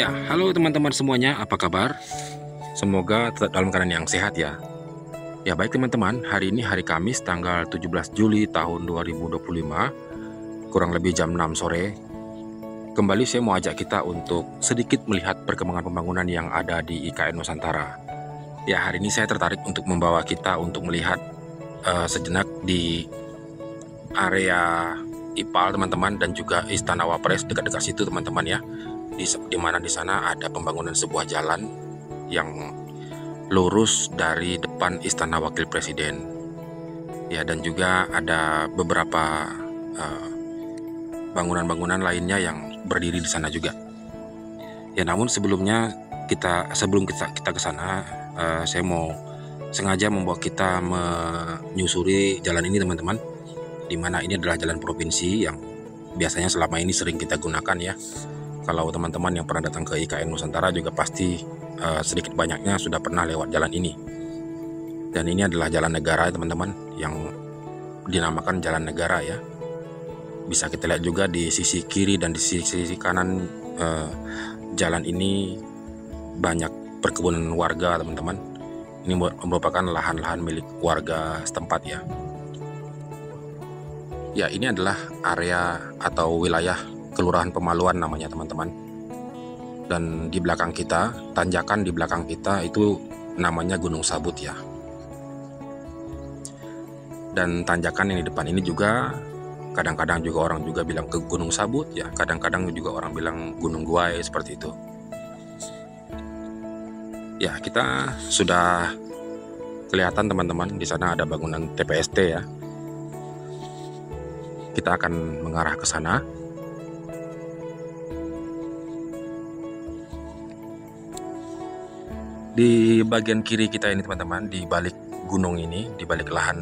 Ya, halo teman-teman semuanya, apa kabar? Semoga tetap dalam keadaan yang sehat ya. Ya, baik teman-teman, hari ini hari Kamis tanggal 17 Juli tahun 2025, kurang lebih jam 6 sore. Kembali saya mau ajak kita untuk sedikit melihat perkembangan pembangunan yang ada di IKN Nusantara. Ya, hari ini saya tertarik untuk membawa kita untuk melihat sejenak di area IPAL teman-teman, dan juga Istana Wapres dekat-dekat situ teman-teman ya. Di mana di sana ada pembangunan sebuah jalan yang lurus dari depan Istana Wakil Presiden. Ya, dan juga ada beberapa bangunan-bangunan lainnya yang berdiri di sana juga. Ya, namun sebelum kita ke sana, saya mau sengaja membawa kita menyusuri jalan ini teman-teman, di mana ini adalah jalan provinsi yang biasanya selama ini sering kita gunakan ya. Kalau teman-teman yang pernah datang ke IKN Nusantara juga pasti sedikit banyaknya sudah pernah lewat jalan ini. Dan ini adalah jalan negara teman-teman, yang dinamakan jalan negara ya. Bisa kita lihat juga di sisi kiri dan di sisi kanan jalan ini banyak perkebunan warga teman-teman. Ini merupakan lahan-lahan milik warga setempat ya. Ya, ini adalah area atau wilayah Kelurahan Pemaluan namanya teman-teman. Dan di belakang kita, tanjakan di belakang kita itu namanya Gunung Sabut ya. Dan tanjakan yang di depan ini juga kadang-kadang juga orang juga bilang ke Gunung Sabut ya, kadang-kadang juga orang bilang Gunung Guai, seperti itu. Ya, kita sudah kelihatan teman-teman, di sana ada bangunan TPST ya. Kita akan mengarah ke sana. Di bagian kiri kita ini teman-teman, di balik gunung ini, di balik lahan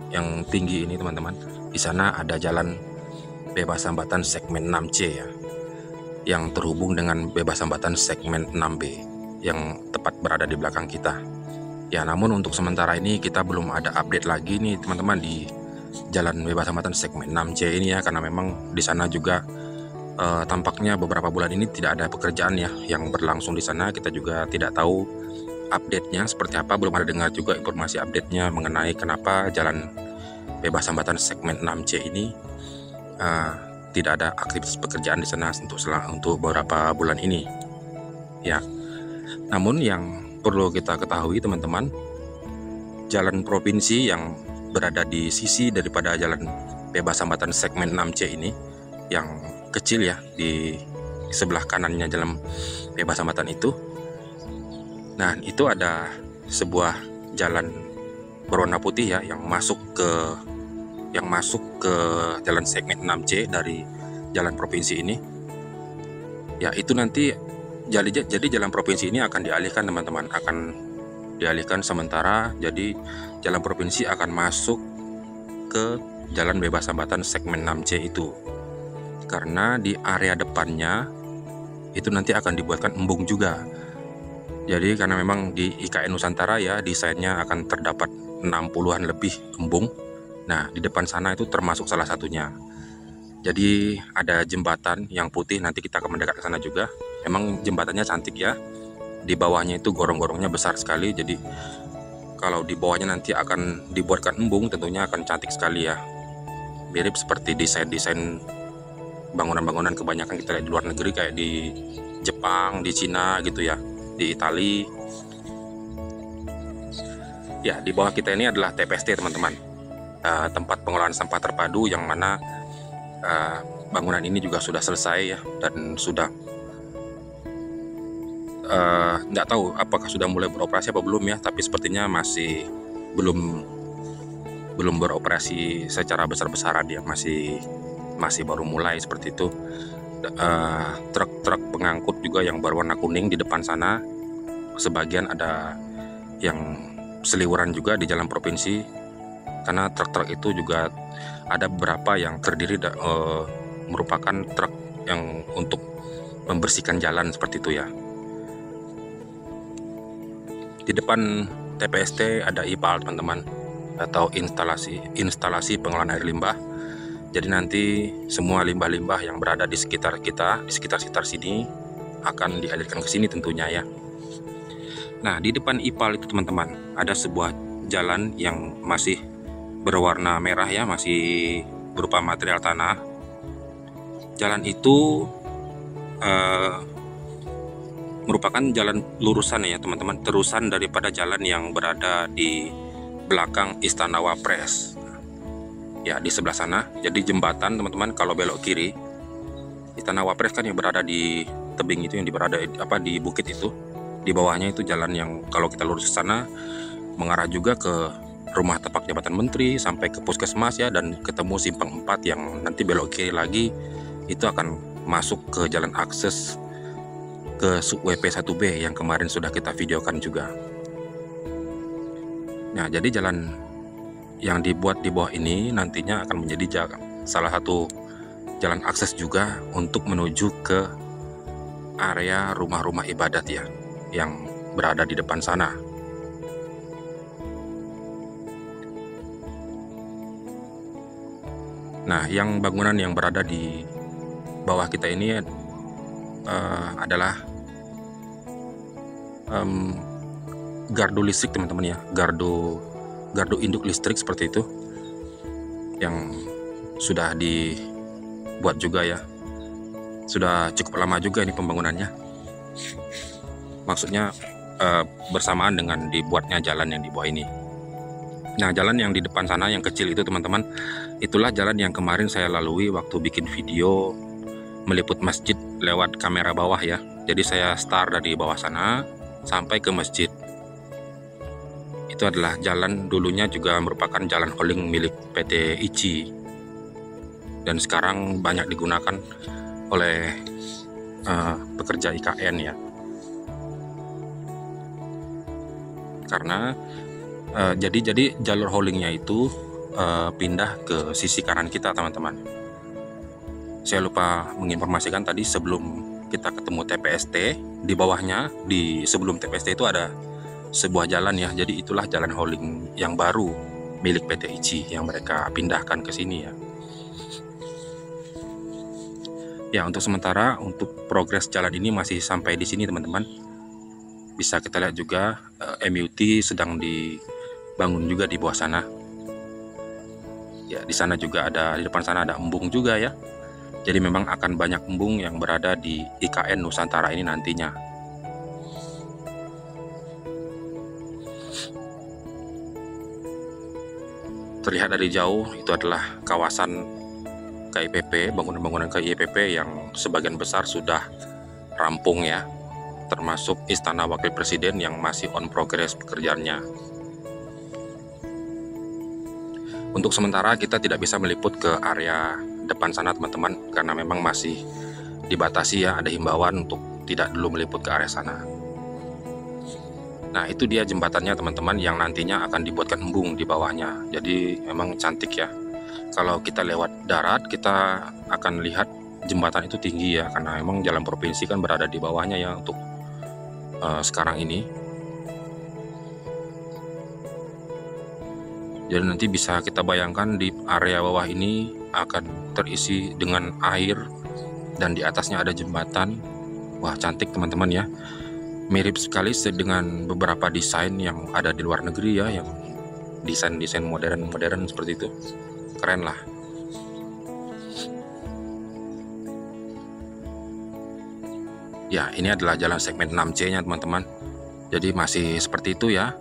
yang tinggi ini teman-teman, di sana ada jalan bebas hambatan segmen 6C ya, yang terhubung dengan bebas hambatan segmen 6B yang tepat berada di belakang kita. Ya, namun untuk sementara ini kita belum ada update lagi nih teman-teman di jalan bebas hambatan segmen 6C ini ya, karena memang di sana juga tampaknya beberapa bulan ini tidak ada pekerjaan ya yang berlangsung di sana. Kita juga tidak tahu update-nya seperti apa, belum ada dengar juga informasi update-nya mengenai kenapa jalan bebas hambatan segmen 6C ini tidak ada aktivitas pekerjaan di sana untuk beberapa bulan ini ya. Namun yang perlu kita ketahui teman-teman, jalan provinsi yang berada di sisi daripada jalan bebas hambatan segmen 6C ini, yang kecil ya, di sebelah kanannya jalan bebas hambatan itu. Nah, itu ada sebuah jalan berwarna putih ya, yang masuk ke jalan segmen 6C dari jalan provinsi ini. Ya, itu nanti jadi jalan provinsi ini akan dialihkan teman-teman, akan dialihkan sementara. Jadi jalan provinsi akan masuk ke jalan bebas hambatan segmen 6C itu, karena di area depannya itu nanti akan dibuatkan embung juga. Jadi karena memang di IKN Nusantara ya, desainnya akan terdapat 60-an lebih embung. Nah, di depan sana itu termasuk salah satunya. Jadi ada jembatan yang putih, nanti kita akan mendekat ke sana juga. Memang jembatannya cantik ya. Di bawahnya itu gorong-gorongnya besar sekali. Jadi kalau di bawahnya nanti akan dibuatkan embung, tentunya akan cantik sekali ya. Mirip seperti desain-desain bangunan-bangunan kebanyakan kita lihat di luar negeri, kayak di Jepang, di Cina gitu ya, di Itali. Ya, di bawah kita ini adalah TPST teman-teman, tempat pengolahan sampah terpadu, yang mana bangunan ini juga sudah selesai ya, dan sudah nggak tahu apakah sudah mulai beroperasi apa belum ya, tapi sepertinya masih belum beroperasi secara besar-besaran ya, masih baru mulai seperti itu. Truk-truk pengangkut juga yang berwarna kuning di depan sana, sebagian ada yang seliweran juga di jalan provinsi, karena truk-truk itu juga ada beberapa yang terdiri merupakan truk yang untuk membersihkan jalan seperti itu ya. Di depan TPST ada IPAL teman-teman, atau instalasi pengolahan air limbah. Jadi nanti semua limbah-limbah yang berada di sekitar kita, di sekitar sini, akan dialirkan ke sini tentunya ya. Nah, di depan IPAL itu teman-teman ada sebuah jalan yang masih berwarna merah ya, masih berupa material tanah. Jalan itu merupakan jalan lurusan ya teman-teman, terusan daripada jalan yang berada di belakang Istana Wapres ya, di sebelah sana. Jadi jembatan teman-teman, kalau belok kiri Istana Wapres kan yang berada di tebing itu, yang berada di bukit itu, di bawahnya itu jalan yang kalau kita lurus ke sana mengarah juga ke rumah tapak jabatan menteri sampai ke puskesmas ya, dan ketemu simpang 4 yang nanti belok kiri lagi itu akan masuk ke jalan akses ke WP1B yang kemarin sudah kita videokan juga. Nah, jadi jalan yang dibuat di bawah ini nantinya akan menjadi salah satu jalan akses juga untuk menuju ke area rumah-rumah ibadat ya, yang berada di depan sana. Nah, yang bangunan yang berada di bawah kita ini adalah gardu listrik teman-teman ya, gardu induk listrik seperti itu, yang sudah dibuat juga ya. Sudah cukup lama juga ini pembangunannya. Maksudnya bersamaan dengan dibuatnya jalan yang di bawah ini. Nah, jalan yang di depan sana yang kecil itu teman-teman, itulah jalan yang kemarin saya lalui waktu bikin video meliput masjid lewat kamera bawah ya. Jadi saya start dari bawah sana sampai ke masjid. Itu adalah jalan dulunya juga merupakan jalan hauling milik PT ICI, dan sekarang banyak digunakan oleh pekerja IKN ya. Karena jadi jalur haulingnya itu pindah ke sisi kanan kita teman-teman. Saya lupa menginformasikan tadi, sebelum kita ketemu TPST, di bawahnya, sebelum TPST itu ada sebuah jalan ya. Jadi itulah jalan hauling yang baru milik PT ICI yang mereka pindahkan ke sini ya. Ya, untuk sementara untuk progres jalan ini masih sampai di sini teman-teman. Bisa kita lihat juga MUT sedang dibangun juga di bawah sana. Ya, di sana juga ada, di depan sana ada embung juga ya. Jadi memang akan banyak embung yang berada di IKN Nusantara ini nantinya. Terlihat dari jauh itu adalah kawasan KIPP, bangunan-bangunan KIPP yang sebagian besar sudah rampung ya, termasuk Istana Wakil Presiden yang masih on progress pekerjaannya. Untuk sementara kita tidak bisa meliput ke area depan sana teman-teman, karena memang masih dibatasi ya, ada himbauan untuk tidak dulu meliput ke area sana. Nah, itu dia jembatannya teman-teman yang nantinya akan dibuatkan embung di bawahnya. Jadi memang cantik ya. Kalau kita lewat darat kita akan lihat jembatan itu tinggi ya, karena memang jalan provinsi kan berada di bawahnya ya untuk sekarang ini. Jadi nanti bisa kita bayangkan di area bawah ini akan terisi dengan air dan di atasnya ada jembatan. Wah, cantik teman-teman ya. Mirip sekali dengan beberapa desain yang ada di luar negeri ya, yang desain-desain modern seperti itu. Keren lah. Ya, ini adalah jalan segmen 6C-nya teman-teman. Jadi masih seperti itu ya.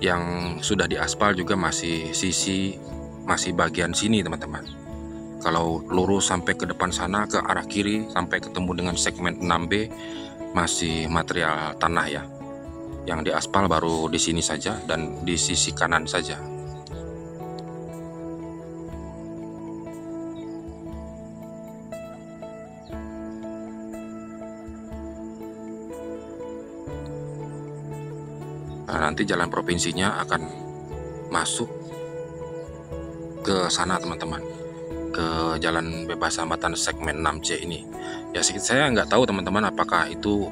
Yang sudah diaspal juga masih bagian sini teman-teman. Kalau lurus sampai ke depan sana ke arah kiri sampai ketemu dengan segmen 6B masih material tanah ya. Yang diaspal baru di sini saja dan di sisi kanan saja. Nah, nanti jalan provinsinya akan masuk ke sana teman-teman, ke jalan bebas hambatan segmen 6C ini. Ya, saya nggak tahu teman-teman apakah itu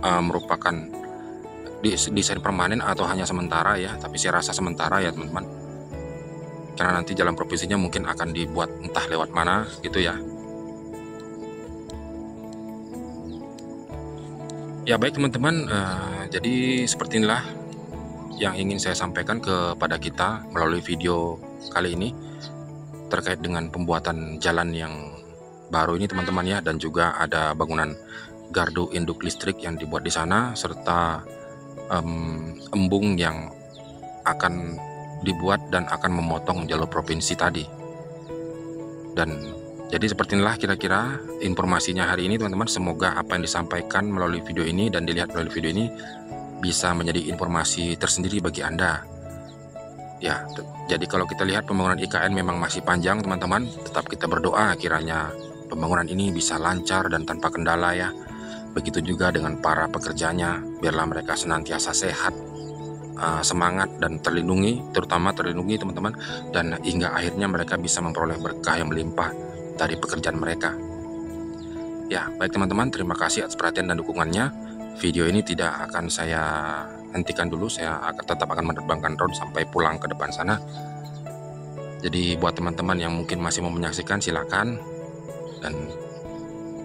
merupakan desain permanen atau hanya sementara ya, tapi saya rasa sementara ya teman-teman, karena nanti jalan provinsinya mungkin akan dibuat entah lewat mana gitu ya. Ya baik teman-teman, jadi seperti inilah yang ingin saya sampaikan kepada kita melalui video kali ini terkait dengan pembuatan jalan yang baru ini teman-teman ya, dan juga ada bangunan gardu induk listrik yang dibuat di sana, serta embung yang akan dibuat dan akan memotong jalur provinsi tadi. Dan jadi seperti inilah kira-kira informasinya hari ini teman-teman. Semoga apa yang disampaikan melalui video ini dan dilihat melalui video ini bisa menjadi informasi tersendiri bagi Anda. Ya, jadi kalau kita lihat pembangunan IKN memang masih panjang teman-teman, tetap kita berdoa kiranya pembangunan ini bisa lancar dan tanpa kendala ya. Begitu juga dengan para pekerjanya, biarlah mereka senantiasa sehat, semangat dan terlindungi, terutama terlindungi teman-teman, dan hingga akhirnya mereka bisa memperoleh berkah yang melimpah dari pekerjaan mereka. Ya, baik teman-teman, terima kasih atas perhatian dan dukungannya. Video ini tidak akan saya hentikan dulu, saya tetap akan menerbangkan drone sampai pulang ke depan sana. Jadi buat teman-teman yang mungkin masih mau menyaksikan, silakan, dan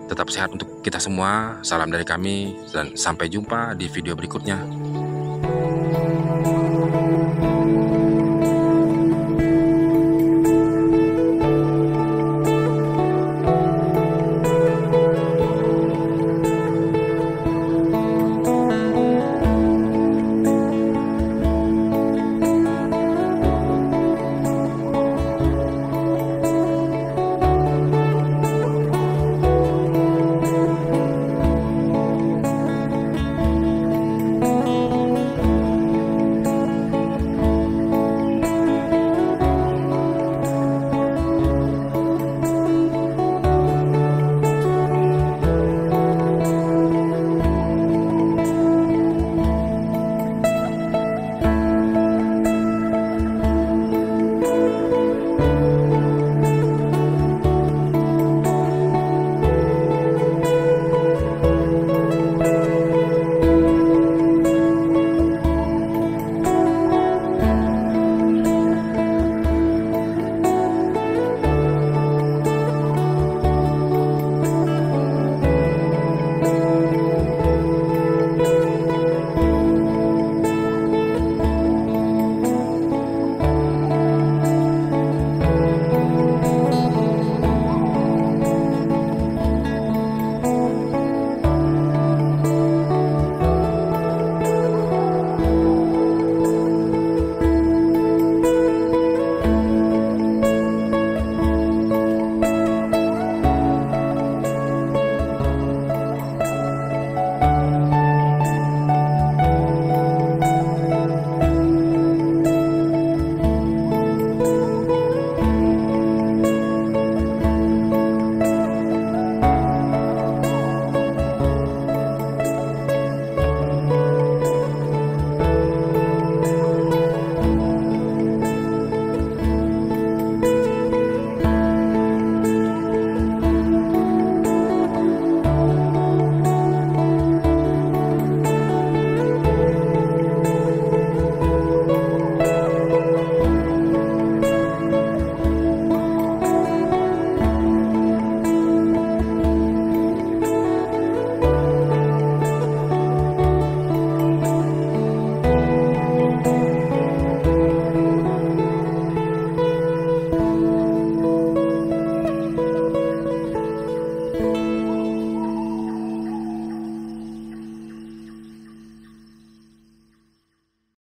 tetap sehat untuk kita semua. Salam dari kami dan sampai jumpa di video berikutnya.